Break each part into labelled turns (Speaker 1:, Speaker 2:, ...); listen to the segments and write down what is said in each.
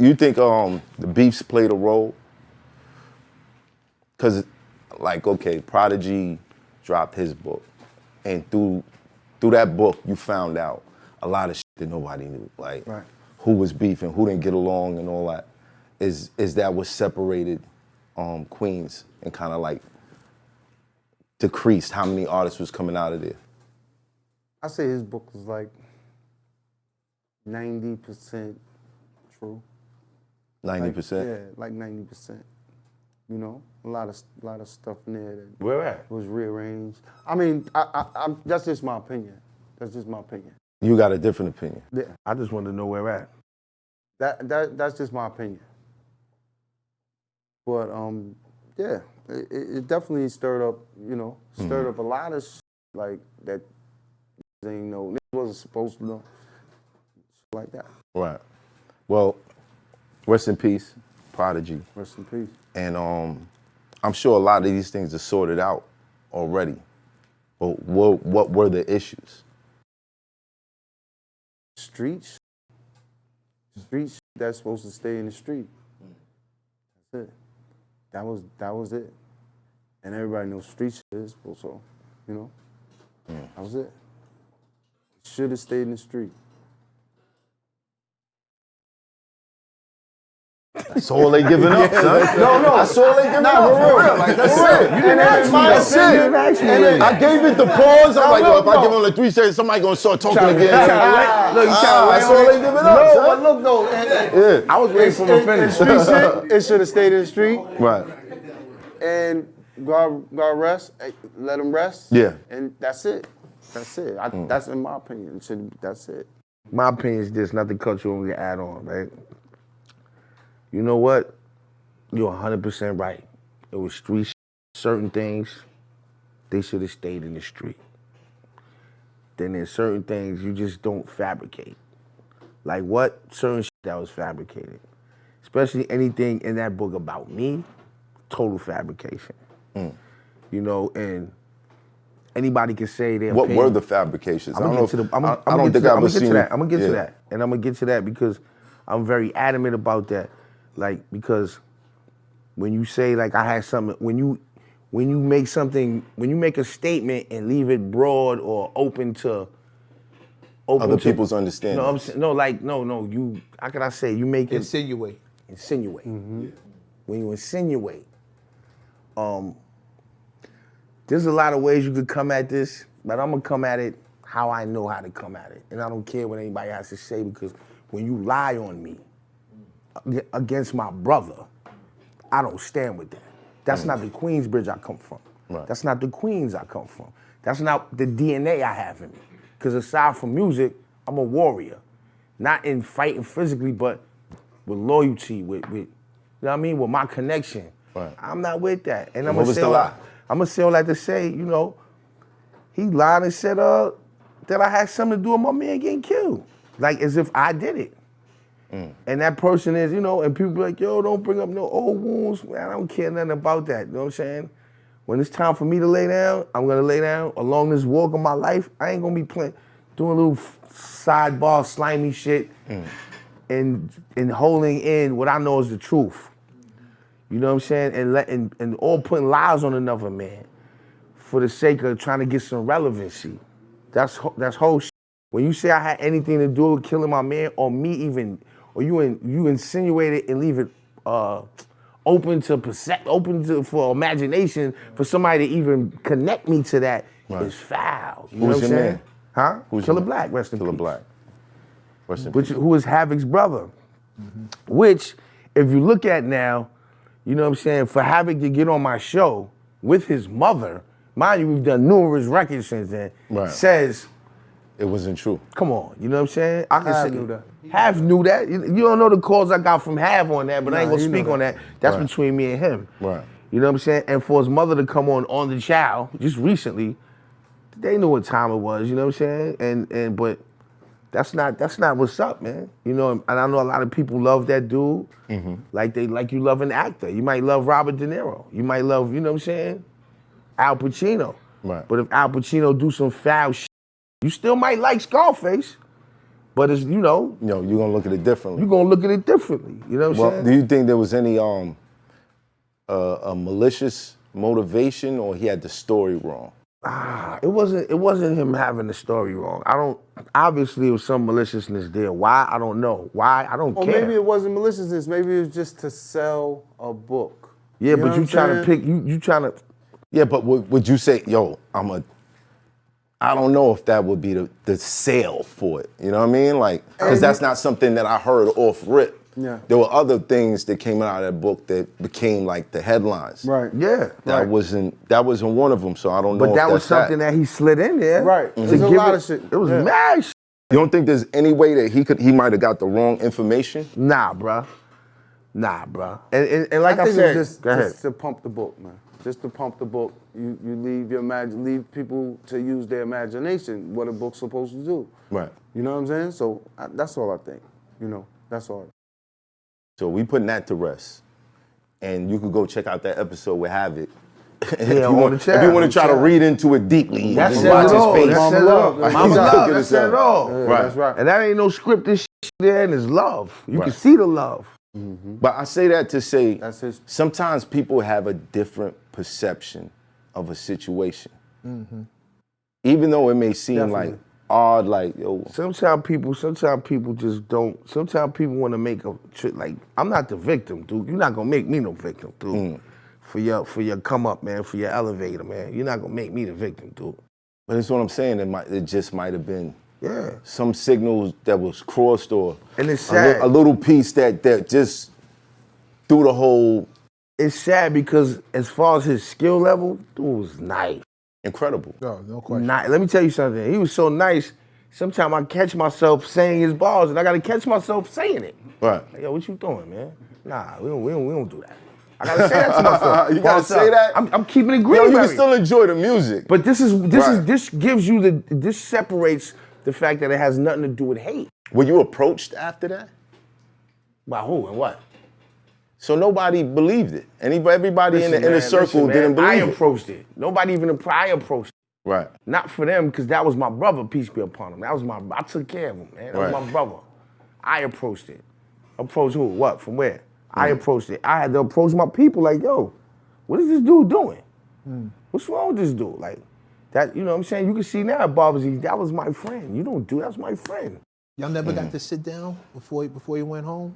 Speaker 1: You think the beefs played a role? Because, like, okay, Prodigy dropped his book, and through that book, you found out a lot of shit that nobody knew, like who was beefing, who didn't get along, and all that. Is that what separated Queens and kind of like decreased how many artists was coming out of there?
Speaker 2: I say his book was like 90% true.
Speaker 1: 90%?
Speaker 2: Yeah, like 90%. You know, a lot of stuff in there that
Speaker 3: Where at?
Speaker 2: was rearranged. I mean, I'm that's just my opinion. That's just my opinion.
Speaker 1: You got a different opinion.
Speaker 2: Yeah.
Speaker 3: I just wanted to know where at.
Speaker 2: That's just my opinion. But yeah, it definitely stirred up, you know, up a lot of like that ain't know, wasn't supposed to know, like that.
Speaker 1: Right. Well, rest in peace, Prodigy.
Speaker 2: Rest in peace.
Speaker 1: And I'm sure a lot of these things are sorted out already. But what were the issues?
Speaker 2: Streets that's supposed to stay in the street. That's it. That was it. And everybody knows street shit is, so, you know, that was it. Should have stayed in the street.
Speaker 1: That's all they giving up, son.
Speaker 2: No.
Speaker 1: That's all they giving up, for real. Like, that's it. You didn't ask me. That's it. I gave it the pause. I'm like, yo, if I give him the 3 seconds, somebody gonna start talking again. That's all they giving up, son.
Speaker 2: But look, though.
Speaker 3: I was waiting for him to finish.
Speaker 2: Street shit, it should have stayed in the street.
Speaker 1: Right.
Speaker 2: And God rest, let him rest.
Speaker 1: Yeah.
Speaker 2: And that's it. That's it. That's in my opinion. That's it.
Speaker 3: My opinion is this, nothing cultural we can add on, right? You know what? You're 100% right. It was street shit. Certain things, they should have stayed in the street. Then there's certain things you just don't fabricate. Like what? Certain shit that was fabricated. Especially anything in that book about me, total fabrication. You know, and anybody can say their
Speaker 1: What
Speaker 3: opinion.
Speaker 1: were the fabrications?
Speaker 3: I'm gonna get to that. I'm gonna get to that. And I'm gonna get to that because I'm very adamant about that. Like, because when you say, like, I had something, when you make a statement and leave it broad or open to
Speaker 1: other people's understanding.
Speaker 3: You, how can I say, you make it
Speaker 4: Insinuate.
Speaker 3: Mm-hmm. When you insinuate, there's a lot of ways you could come at this, but I'm gonna come at it how I know how to come at it. And I don't care what anybody has to say, because when you lie on me against my brother, I don't stand with that. That's not the Queensbridge I come from.
Speaker 1: Right.
Speaker 3: That's not the Queens I come from. That's not the DNA I have in me. Because aside from music, I'm a warrior. Not in fighting physically, but with loyalty, with you know what I mean, with my connection.
Speaker 1: Right.
Speaker 3: I'm not with that. And I'm
Speaker 1: what was the lie?
Speaker 3: I'm gonna say all that to say, you know, he lied and said that I had something to do with my man getting killed. Like, as if I did it. And that person is, you know, and people be like, yo, don't bring up no old wounds. Man, I don't care nothing about that, you know what I'm saying? When it's time for me to lay down, I'm gonna lay down along this walk of my life. I ain't gonna be doing a little sidebar slimy shit and holding in what I know is the truth. You know what I'm saying? And all putting lies on another man for the sake of trying to get some relevancy. That's whole shit. When you say I had anything to do with killing my man, or me even, or you insinuate it and leave it open for imagination for somebody to even connect me to that, is foul. You know what I'm saying?
Speaker 1: Man?
Speaker 3: Huh?
Speaker 1: Who's
Speaker 3: Killer
Speaker 1: your
Speaker 3: Black, rest in peace.
Speaker 1: Killer Black. Rest in peace.
Speaker 3: Who is Havoc's brother. Which, if you look at now, you know what I'm saying, for Havoc to get on my show with his mother, mind you, we've done numerous records since then, says,
Speaker 1: it wasn't true.
Speaker 3: come on, you know what I'm saying? I can
Speaker 2: Hav
Speaker 3: say
Speaker 2: knew that.
Speaker 3: Hav knew that. You don't know the calls I got from Hav on that, but I ain't gonna speak on that. That's between me and him.
Speaker 1: Right.
Speaker 3: You know what I'm saying? And for his mother to come on the child just recently, they knew what time it was, you know what I'm saying? But that's not what's up, man. You know, and I know a lot of people love that dude. Like you love an actor. You might love Robert De Niro. You might love, you know what I'm saying, Al Pacino.
Speaker 1: Right.
Speaker 3: But if Al Pacino do some foul shit, you still might like Scarface. But it's, you know,
Speaker 1: you're gonna look at it differently.
Speaker 3: you're gonna look at it differently. You know what I'm saying?
Speaker 1: Do you think there was any a malicious motivation, or he had the story wrong?
Speaker 3: It wasn't him having the story wrong. Obviously it was some maliciousness there. Why? I don't know. Why? I don't care.
Speaker 2: Or maybe it wasn't maliciousness. Maybe it was just to sell a book.
Speaker 3: Yeah, but you trying to pick, you trying to.
Speaker 1: Yeah, but would you say, yo, I don't know if that would be the sale for it. You know what I mean? Like, because that's not something that I heard off rip.
Speaker 2: Yeah.
Speaker 1: There were other things that came out of that book that became like the headlines.
Speaker 2: Right.
Speaker 3: Yeah.
Speaker 1: That wasn't one of them, so I don't know
Speaker 3: But
Speaker 1: if
Speaker 3: that was
Speaker 1: that's
Speaker 3: something that he slid in there.
Speaker 2: Right.
Speaker 3: To
Speaker 2: There's a
Speaker 3: give
Speaker 2: lot
Speaker 3: it,
Speaker 2: of shit.
Speaker 3: It was
Speaker 2: Yeah.
Speaker 3: mad shit.
Speaker 1: You don't think there's any way that he might have got the wrong information?
Speaker 3: Nah, bruh. And like I
Speaker 2: think
Speaker 3: said,
Speaker 2: it's
Speaker 3: go ahead.
Speaker 2: just to pump the book, man. Just to pump the book. You leave people to use their imagination, what a book's supposed to do.
Speaker 1: Right.
Speaker 2: You know what I'm saying? So that's all I think. You know, that's all.
Speaker 1: So we putting that to rest. And you could go check out that episode with Havoc. If
Speaker 3: on
Speaker 1: you want
Speaker 3: the channel.
Speaker 1: to try to read into it deeply,
Speaker 3: That
Speaker 1: just
Speaker 3: says
Speaker 1: watch
Speaker 3: it all.
Speaker 1: his face.
Speaker 3: That says it all.
Speaker 2: Mama
Speaker 3: Mama
Speaker 1: love.
Speaker 3: love.
Speaker 1: Good
Speaker 3: That
Speaker 1: as
Speaker 3: says it
Speaker 1: hell.
Speaker 3: all.
Speaker 2: Yeah,
Speaker 1: Right.
Speaker 2: That's right.
Speaker 3: And that ain't no scripted shit there, and it's love. You can
Speaker 1: Right.
Speaker 3: see the love.
Speaker 1: But I say that to say,
Speaker 2: That's his-
Speaker 1: sometimes people have a different perception of a situation. Even though it may seem
Speaker 2: Definitely.
Speaker 1: like odd, like, yo,
Speaker 3: Sometimes people just don't. Sometimes people want to make like, I'm not the victim, dude. You're not gonna make me no victim, dude. For your come up, man. For your elevator, man. You're not gonna make me the victim, dude.
Speaker 1: but that's what I'm saying. It just might have been
Speaker 3: Yeah.
Speaker 1: some signals that was crossed, or
Speaker 3: And it's sad.
Speaker 1: a little piece that just threw the whole
Speaker 3: It's sad because as far as his skill level, dude was nice.
Speaker 1: incredible.
Speaker 4: No question.
Speaker 3: Let me tell you something. He was so nice. Sometimes I catch myself saying his bars, and I gotta catch myself saying it.
Speaker 1: Right.
Speaker 3: Like, yo, what you doing, man? Nah, we don't do that. I gotta say that to myself.
Speaker 1: You gotta say that?
Speaker 3: I'm keeping it
Speaker 1: Yo,
Speaker 3: green.
Speaker 1: you can still enjoy the music.
Speaker 3: But this
Speaker 1: Right.
Speaker 3: gives you this separates the fact that it has nothing to do with hate.
Speaker 1: Were you approached after that?
Speaker 3: By who and what?
Speaker 1: So nobody believed it. Everybody in the inner circle didn't
Speaker 3: I
Speaker 1: believe it.
Speaker 3: approached it. Nobody even I approached it.
Speaker 1: Right.
Speaker 3: Not for them, because that was my brother, peace be upon him. I took care of him, man. That was
Speaker 1: Right.
Speaker 3: my brother. I approached it. Approached who? What? From where? I approached it. I had to approach my people like, yo, what is this dude doing? What's wrong with this dude? Like, that, you know what I'm saying? You can see now at Bravehearts, that was my friend. You don't do, that's my friend.
Speaker 4: Y'all never got to sit down before you went home?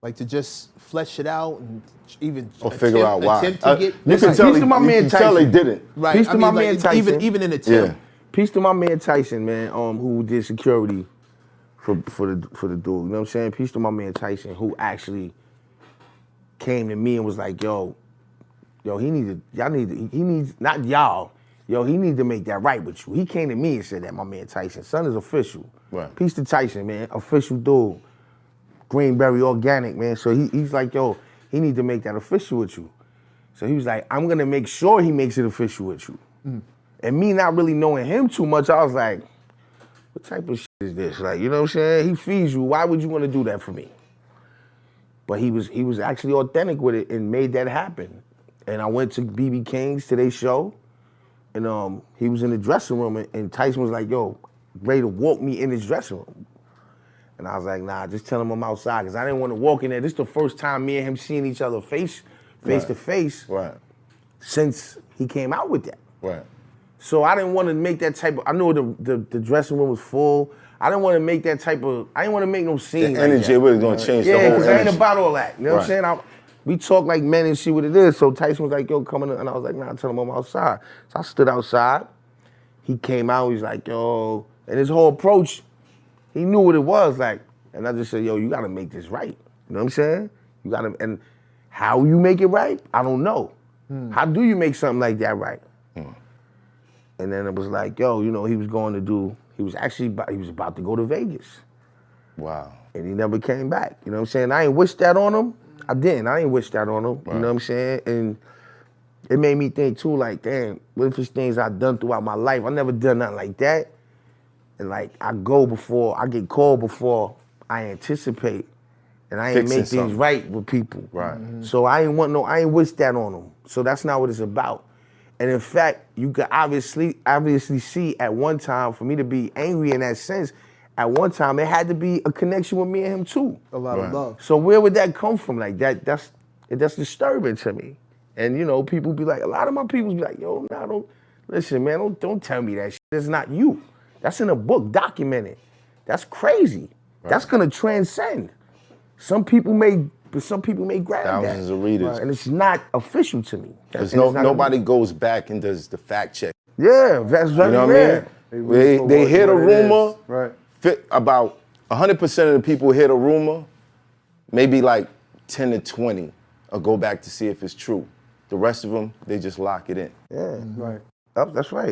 Speaker 4: Like to just flesh it out and even
Speaker 1: Or figure out why.
Speaker 4: attempt to get
Speaker 1: You can
Speaker 3: Peace
Speaker 1: tell
Speaker 3: to my man
Speaker 1: you can tell they
Speaker 3: Tyson.
Speaker 1: didn't.
Speaker 4: right.
Speaker 3: Peace to my man Tyson.
Speaker 4: Even in the
Speaker 1: Yeah.
Speaker 4: tip.
Speaker 3: Peace to my man Tyson, man, who did security for the dude. You know what I'm saying? Peace to my man Tyson, who actually came to me and was like, yo, he needs not y'all. Yo, he need to make that right with you. He came to me and said that, my man Tyson. Son is official.
Speaker 1: Right.
Speaker 3: Peace to Tyson, man. Official dude. Greenberry organic, man. So he's like, yo, he need to make that official with you. So he was like, I'm gonna make sure he makes it official with you. And me not really knowing him too much, I was like, what type of shit is this? Like, you know what I'm saying? He feeds you. Why would you want to do that for me? But he was actually authentic with it and made that happen. And I went to BB King's today's show, and he was in the dressing room, and Tyson was like, yo, ready to walk me in his dressing room. And I was like, nah, just tell him I'm outside, because I didn't want to walk in there. This is the first time me and him seeing each other face to face
Speaker 1: Right.
Speaker 3: since he came out with that.
Speaker 1: Right.
Speaker 3: So I didn't want to make that type of, I knew the dressing room was full. I didn't want to make that type of, I didn't want to make no scene.
Speaker 1: The energy
Speaker 3: like
Speaker 1: was gonna change the
Speaker 3: yeah,
Speaker 1: whole
Speaker 3: because I ain't
Speaker 1: energy.
Speaker 3: about all that. You know what I'm saying? We talk like men and see what it is. So Tyson was like, yo, come in. And I was like, nah, tell him I'm outside. So I stood outside. He came out, he's like, yo. And his whole approach, he knew what it was like. And I just said, yo, you gotta make this right. You know what I'm saying? You gotta, and how you make it right, I don't know. How do you make something like that right? And then it was like, yo, you know, he was about to go to Vegas.
Speaker 1: Wow.
Speaker 3: And he never came back. You know what I'm saying? I ain't wish that on him. I ain't wish that on him.
Speaker 1: Right.
Speaker 3: You know what I'm saying? And it made me think too, like, damn, what if it's things I've done throughout my life? I never done nothing like that. And like, I get called before I anticipate. And I ain't
Speaker 1: Fixing
Speaker 3: make things
Speaker 1: something.
Speaker 3: right with people.
Speaker 1: Right.
Speaker 3: So I ain't wish that on them. So that's not what it's about. And in fact, you could obviously see at one time, for me to be angry in that sense, at one time, it had to be a connection with me and him too.
Speaker 4: A lot of love.
Speaker 3: So where would that come from? Like that's disturbing to me. And you know, people be like, a lot of my people be like, yo, nah, don't listen, man, don't tell me that shit. That's not you. That's in a book, documented. That's crazy. Right. That's gonna transcend. Some people may grab
Speaker 1: thousands
Speaker 3: that.
Speaker 1: of readers.
Speaker 3: And it's not official to me.
Speaker 1: Because nobody goes back and does the fact check.
Speaker 3: Yeah, that's very rare.
Speaker 1: They hear the rumor.
Speaker 2: Right.
Speaker 1: About 100% of the people hear the rumor, maybe like 10 to 20 will go back to see if it's true. The rest of them, they just lock it in.
Speaker 3: Yeah.
Speaker 2: Right.
Speaker 3: Oh, that's right.